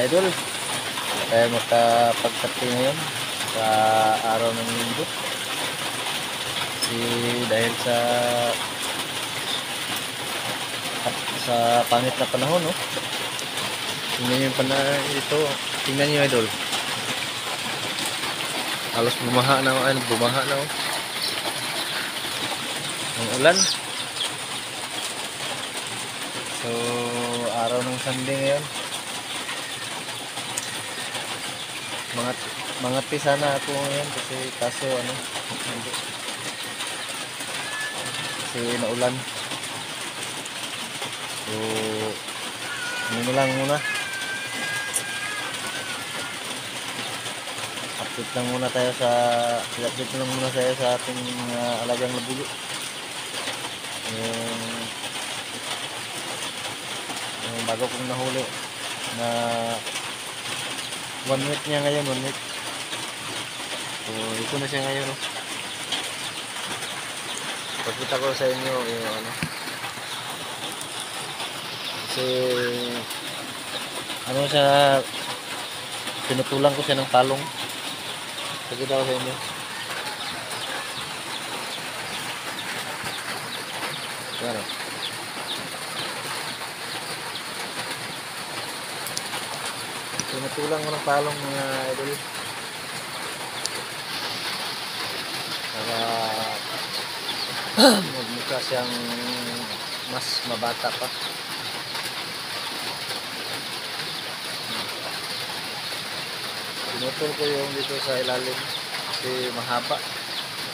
idol. Tayo makapagkati ngayon sa araw ng linggo. Dahil sa pangit na panahon, no? Tingnan nyo ito. Tingnan nyo, idol. Halos bumaha na, bumaha na, oh. Ang ulan. So, araw ng Sunday ngayon. Mangati sana ako ngayon kaso hindi. Kasi naulan. So, ano lang muna. Update lang muna tayo sa ating alagang labuyo. Yung bago kong nahuli na 1 week niya ngayon, 1 week. So, ito na siya ngayon, no? Pagkita ko sa inyo yung kasi siya, pinutulang ko siya ng palong. Pagkita ko sa inyo. Claro. Pinutulang ko ng palong, mga idol, para magmukha siyang mas mabata pa. Pinutol ko yung dito sa ilalim kasi mahaba.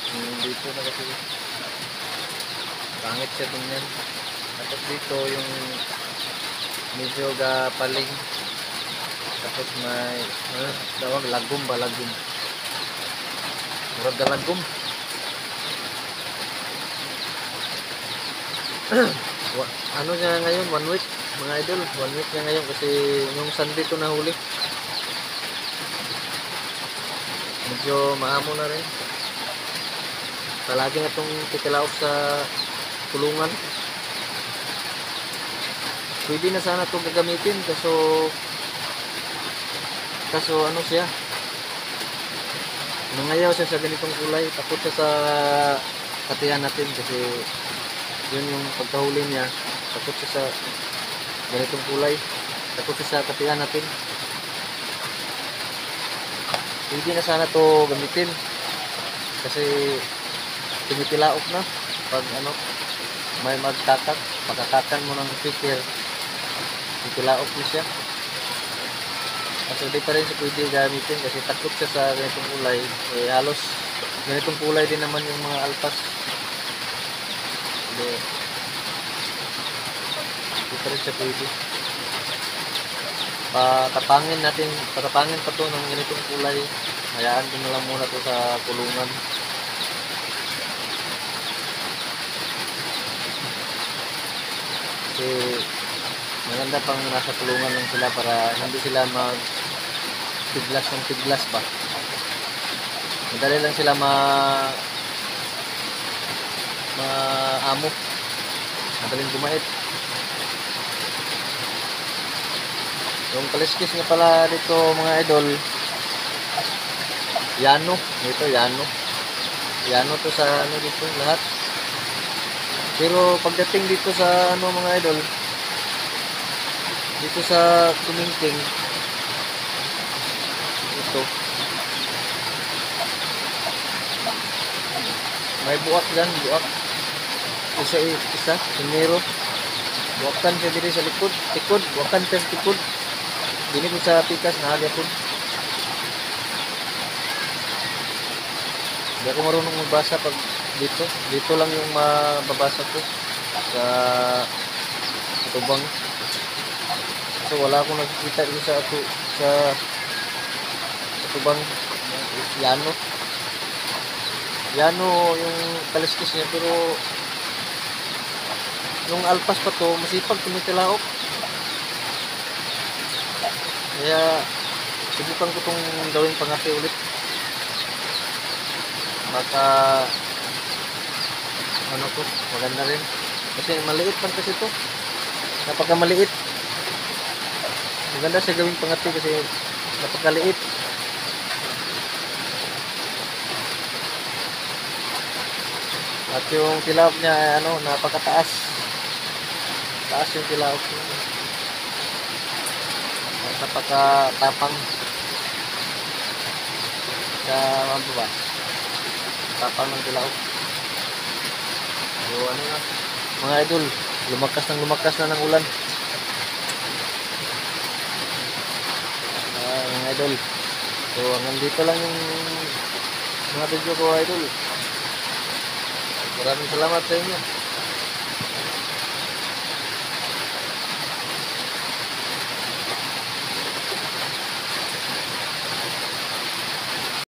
Yung dito na kasi pangit siya tingnan. Tapos dito yung medyo gapaling. Tapos may tawag lagom ba, lagom. Murag lagom. Ano niya ngayon, 1 week, mga idol, 1 week niya ngayon kasi yung Sunday to nahuli. Medyo maamo na rin. Palagi na itong titilaok sa kulungan. Pwede na sana itong gagamitin kaso ano siya, nangayaw siya sa ganitong kulay. Takot siya sa katihan natin kasi yun yung pagkahuli niya. Takot siya sa ganitong kulay, takot siya sa katihan natin. Pwede na sana to gamitin kasi tumitilaok na pag may magkakak, pagkakakan mo ng speaker, titilaok na siya. Kasi di pa rin siya pwede gamitin kasi takot siya sa ganitong kulay. Halos ganitong kulay din naman yung mga alpas. Di pa rin siya pwede. Patapangin pa to ng ganitong kulay. Hayaan din na lang muna to sa kulungan. Kasi maganda pang nasa kulungan lang sila para hindi sila tiglas ng tiglas ba. Madali lang sila maamo. Madaling gumait. Yung kaliskis nga pala dito, mga idol, Yano. Ito Yano to sa dito lahat. Pero pagdating dito sa mga idol, dito sa Kumingking, ito may buwak dyan, isa sinero, buwakan siya dito sa tikod, buwakan siya sa tikod, dini ko sa pikas na hagapon. Hindi ako marunong magbasa pag dito lang yung mababasa ko sa tubang. So wala akong nakikita dito sa tubang. Yano yung kaliskis niya, pero yung alpas pa to masipag tumitilaok. Kaya subukan ko itong gawing pangati ulit. Baka maganda rin. Kasi maliit lang kasi ito. Napaka maliit. Maganda siya gawing pangati kasi napakaliit. At yung tilawak niya ay ano, napakataas. Taas yung tilawak niya. At napakatapang. Sa ano ba? Tapang ng tilawak. So ano na, mga idol, lumakas na ng ulan. Mga idol. So hanggang dito lang yung mga video ko, idol. Maraming salamat sa inyo.